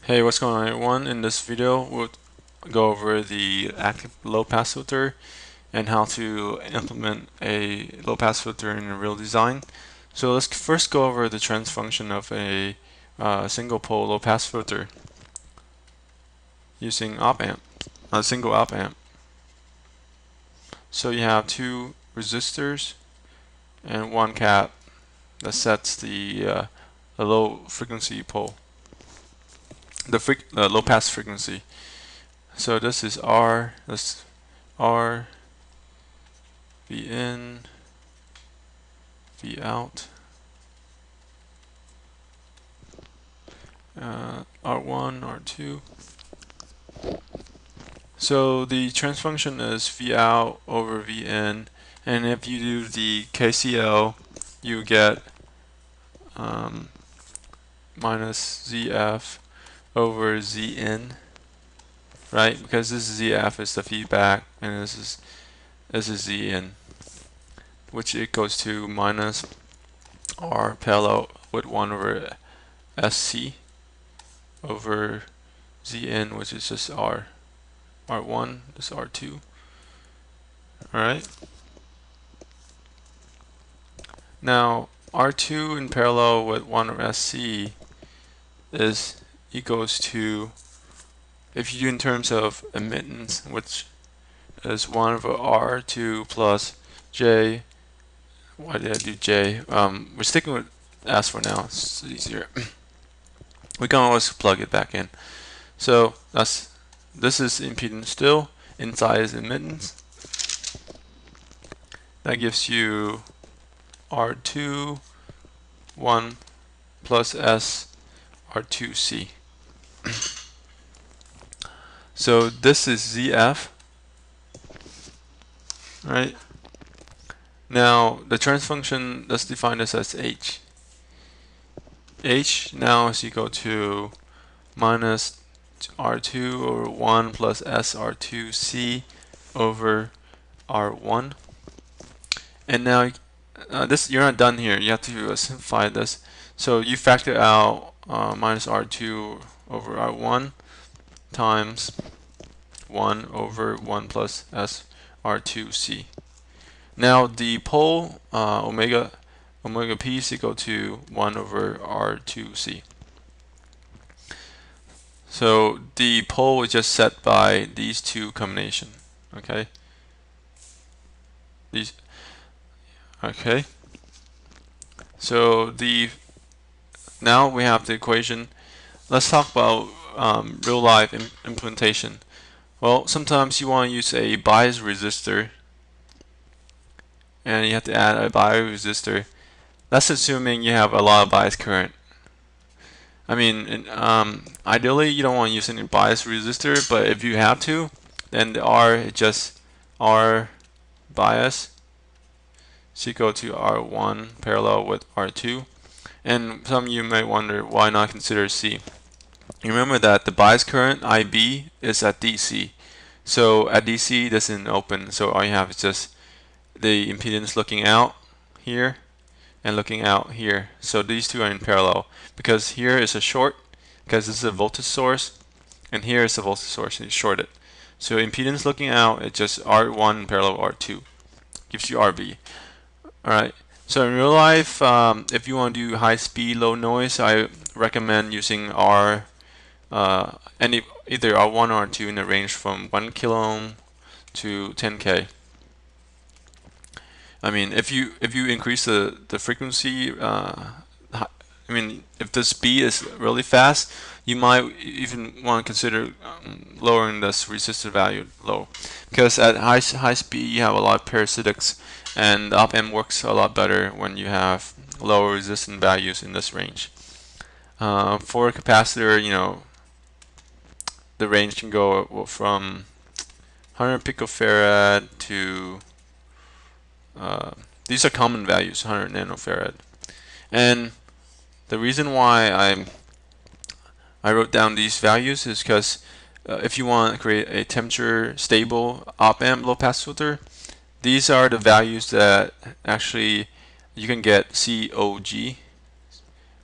Hey, what's going on everyone? In this video we'll go over the active low pass filter and how to implement a low pass filter in a real design. So let's first go over the trans function of a single pole low pass filter using op amp, a single op amp. So you have two resistors and one cap that sets the low frequency pole, the low pass frequency. So this is R, this R, V in, V out, R1, R2. So the trans function is V out over V in, and if you do the KCL, you get minus ZF over Z in, right? Because this ZF is the feedback, and this is Z in, which it goes to minus R parallel with 1 over SC over Z in, which is just R1, this R2. Alright. Now R2 in parallel with 1 over SC is equals to, if you do in terms of admittance, which is 1 over R2 plus J. Why did I do J? We're sticking with S for now, it's easier. We can always plug it back in. So this is impedance still, inside is admittance. That gives you R2 1 plus S R2C. So this is ZF, right? Now the trans function, let's define this as H. H now is equal to minus R2 over 1 plus SR2C over R1. And now this, you're not done here. You have to simplify this. So you factor out minus R2 over R1 times 1 over 1 plus SR2C. Now the pole omega p is equal to 1 over R2C. So the pole is just set by these two combination. Okay. So now we have the equation. Let's talk about real life implementation. Well, sometimes you want to use a bias resistor, and you have to add a bias resistor. That's assuming you have a lot of bias current. I mean, ideally you don't want to use any bias resistor, but if you have to, then the R is just R bias is equal to R1 parallel with R2. And some of you may wonder, why not consider C? You remember that the bias current IB is at DC. So at DC this isn't open, so all you have is just the impedance looking out here and looking out here. So these two are in parallel because here is a short, because this is a voltage source, and here is a voltage source, and it's shorted. So impedance looking out, it's just R1 parallel R2, gives you RB. Alright, so in real life, if you want to do high speed, low noise, I recommend using either R1 or R2 in the range from 1 kilo ohm to 10K. I mean, if you increase the frequency, I mean, if the speed is really fast, you might even want to consider lowering this resistor value low, because at high speed you have a lot of parasitics, and the op amp works a lot better when you have lower resistance values in this range. For a capacitor, you know, the range can go from 100 picofarad to these are common values, 100 nanofarad. And the reason why I wrote down these values is because if you want to create a temperature stable op amp low pass filter, these are the values that actually you can get COG,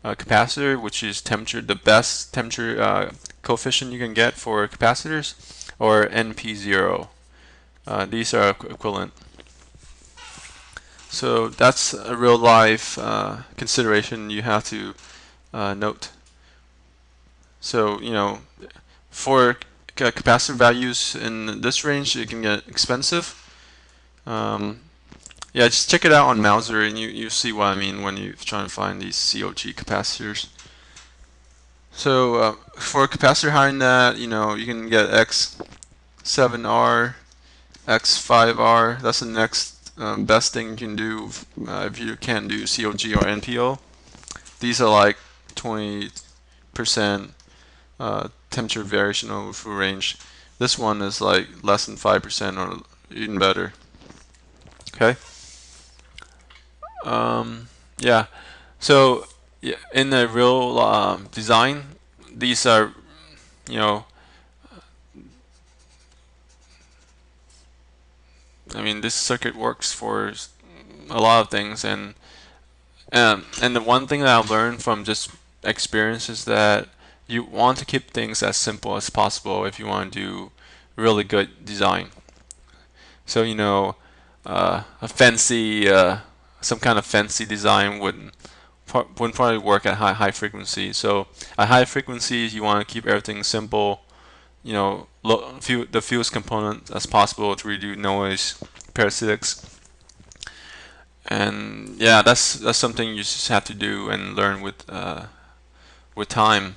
capacitor, which is temperature, the best temperature coefficient you can get for capacitors, or NP0. These are equivalent. So that's a real life consideration you have to note. So, you know, for capacitor values in this range, it can get expensive. Yeah, just check it out on Mouser and you see what I mean when you try to find these COG capacitors. So for a capacitor higher than that, you know, you can get X7R, X5R. That's the next best thing you can do if you can't do COG or NPO. These are like 20% temperature variation over full range. This one is like less than 5% or even better. Okay. Yeah. So yeah, in the real design, these are, you know, I mean, this circuit works for a lot of things, and the one thing that I've learned from just experience is that you want to keep things as simple as possible if you want to do really good design. So, you know, a fancy, some kind of fancy design wouldn't probably work at high frequency. So at high frequencies, you want to keep everything simple. You know, the fewest components as possible to reduce noise, parasitics, and yeah, that's something you just have to do and learn with time.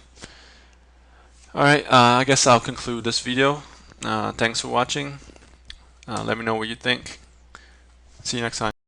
All right, I guess I'll conclude this video. Thanks for watching. Let me know what you think. See you next time.